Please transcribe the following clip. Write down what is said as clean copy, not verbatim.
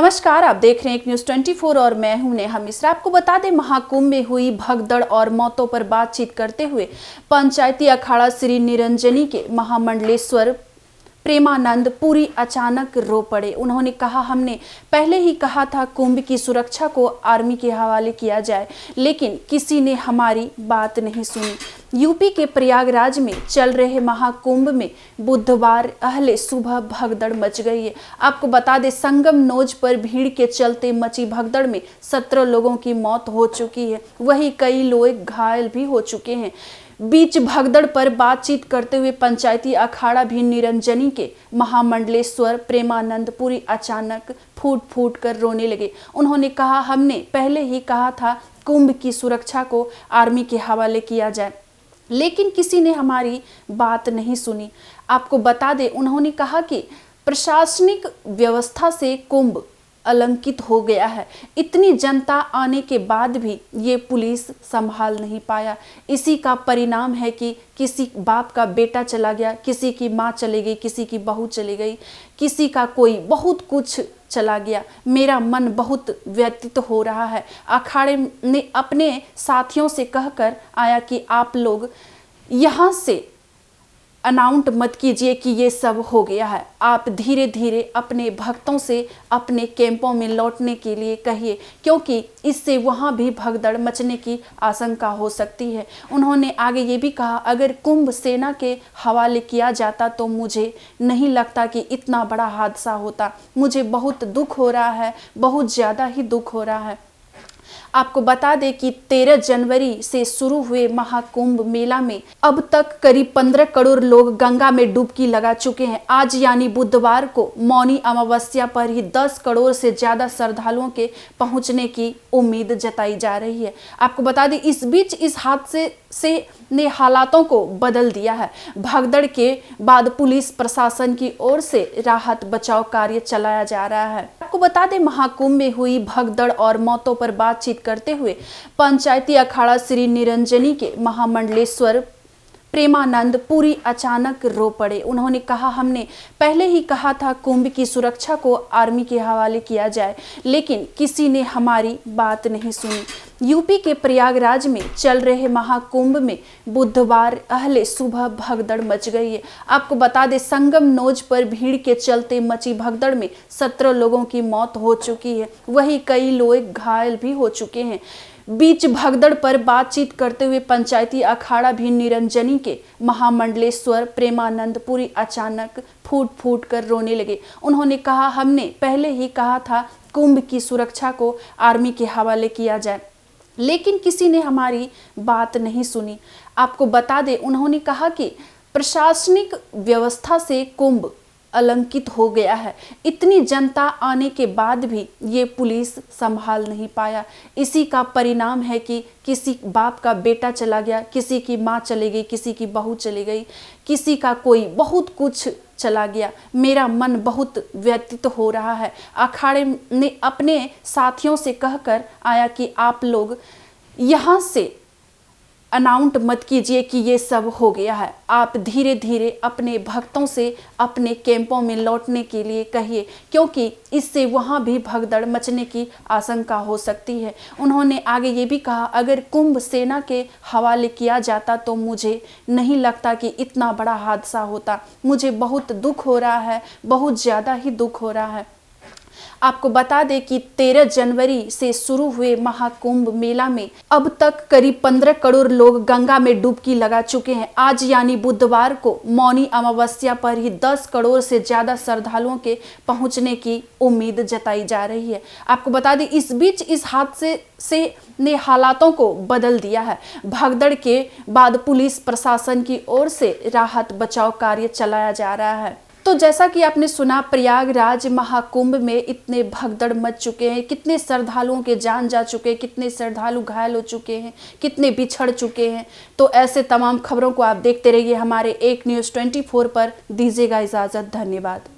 नमस्कार, आप देख रहे हैं एक न्यूज़ 24 और मैं हूं नेहा मिश्रा। आपको बता दें, महाकुंभ में हुई भगदड़ और मौतों पर बातचीत करते हुए पंचायती अखाड़ा श्री निरंजनी के महामंडलेश्वर प्रेमानंद पुरी अचानक रो पड़े। उन्होंने कहा, हमने पहले ही कहा था कुंभ की सुरक्षा को आर्मी के हवाले किया जाए, लेकिन किसी ने हमारी बात नहीं सुनी। यूपी के प्रयागराज में चल रहे महाकुंभ में बुधवार अहले सुबह भगदड़ मच गई है। आपको बता दें, संगम नोज पर भीड़ के चलते मची भगदड़ में 17 लोगों की मौत हो चुकी है, वहीं कई लोग घायल भी हो चुके हैं। बीच भगदड़ पर बातचीत करते हुए पंचायती अखाड़ा भी निरंजनी के महामंडलेश्वर प्रेमानंद पुरी अचानक फूट फूट कर रोने लगे। उन्होंने कहा, हमने पहले ही कहा था कुंभ की सुरक्षा को आर्मी के हवाले किया जाए, लेकिन किसी ने हमारी बात नहीं सुनी। आपको बता दें, उन्होंने कहा कि प्रशासनिक व्यवस्था से कुंभ अलंकित हो गया है। इतनी जनता आने के बाद भी ये पुलिस संभाल नहीं पाया। इसी का परिणाम है कि किसी बाप का बेटा चला गया, किसी की माँ चली गई, किसी की बहू चली गई, किसी का कोई बहुत कुछ चला गया। मेरा मन बहुत व्यथित हो रहा है। अखाड़े ने अपने साथियों से कहकर आया कि आप लोग यहाँ से अनाउंस मत कीजिए कि ये सब हो गया है। आप धीरे धीरे अपने भक्तों से अपने कैंपों में लौटने के लिए कहिए, क्योंकि इससे वहाँ भी भगदड़ मचने की आशंका हो सकती है। उन्होंने आगे ये भी कहा, अगर कुंभ सेना के हवाले किया जाता तो मुझे नहीं लगता कि इतना बड़ा हादसा होता। मुझे बहुत दुख हो रहा है, बहुत ज़्यादा ही दुख हो रहा है। आपको बता दें कि 13 जनवरी से शुरू हुए महाकुंभ मेला में अब तक करीब 15 करोड़ लोग गंगा में डुबकी लगा चुके हैं। आज यानी बुधवार को मौनी अमावस्या पर ही 10 करोड़ से ज़्यादा श्रद्धालुओं के पहुंचने की उम्मीद जताई जा रही है। आपको बता दें, इस बीच इस हादसे ने हालातों को बदल दिया है। भगदड़ के बाद पुलिस प्रशासन की ओर से राहत बचाव कार्य चलाया जा रहा है। आपको बता दें, महाकुंभ में हुई भगदड़ और मौतों पर बातचीत करते हुए पंचायती अखाड़ा श्री निरंजनी के महामंडलेश्वर प्रेमानंद पुरी अचानक रो पड़े। उन्होंने कहा, हमने पहले ही कहा था कुंभ की सुरक्षा को आर्मी के हवाले किया जाए, लेकिन किसी ने हमारी बात नहीं सुनी। यूपी के प्रयागराज में चल रहे महाकुंभ में बुधवार अहले सुबह भगदड़ मच गई है। आपको बता दें, संगम नोज पर भीड़ के चलते मची भगदड़ में 17 लोगों की मौत हो चुकी है, वहीं कई लोग घायल भी हो चुके हैं। बीच भगदड़ पर बातचीत करते हुए पंचायती अखाड़ा भी निरंजनी के महामंडलेश्वर प्रेमानंद पुरी अचानक फूट फूट कर रोने लगे। उन्होंने कहा, हमने पहले ही कहा था कुंभ की सुरक्षा को आर्मी के हवाले किया जाए, लेकिन किसी ने हमारी बात नहीं सुनी। आपको बता दें, उन्होंने कहा कि प्रशासनिक व्यवस्था से कुंभ अलंकित हो गया है। इतनी जनता आने के बाद भी ये पुलिस संभाल नहीं पाया। इसी का परिणाम है कि किसी बाप का बेटा चला गया, किसी की माँ चली गई, किसी की बहू चली गई, किसी का कोई बहुत कुछ चला गया। मेरा मन बहुत व्यथित हो रहा है। अखाड़े ने अपने साथियों से कहकर आया कि आप लोग यहाँ से अनाउंस मत कीजिए कि ये सब हो गया है। आप धीरे धीरे अपने भक्तों से अपने कैंपों में लौटने के लिए कहिए, क्योंकि इससे वहाँ भी भगदड़ मचने की आशंका हो सकती है। उन्होंने आगे ये भी कहा, अगर कुंभ सेना के हवाले किया जाता तो मुझे नहीं लगता कि इतना बड़ा हादसा होता। मुझे बहुत दुख हो रहा है, बहुत ज़्यादा ही दुख हो रहा है। आपको बता दें कि 13 जनवरी से शुरू हुए महाकुंभ मेला में अब तक करीब 15 करोड़ लोग गंगा में डुबकी लगा चुके हैं। आज यानी बुधवार को मौनी अमावस्या पर ही 10 करोड़ से ज़्यादा श्रद्धालुओं के पहुंचने की उम्मीद जताई जा रही है। आपको बता दें, इस बीच इस हादसे ने हालातों को बदल दिया है। भगदड़ के बाद पुलिस प्रशासन की ओर से राहत बचाव कार्य चलाया जा रहा है। तो जैसा कि आपने सुना, प्रयागराज महाकुंभ में इतने भगदड़ मच चुके हैं, कितने श्रद्धालुओं के जान जा चुके हैं, कितने श्रद्धालु घायल हो चुके हैं, कितने बिछड़ चुके हैं। तो ऐसे तमाम खबरों को आप देखते रहिए हमारे एक न्यूज़ 24 पर। दीजिएगा इजाज़त। धन्यवाद।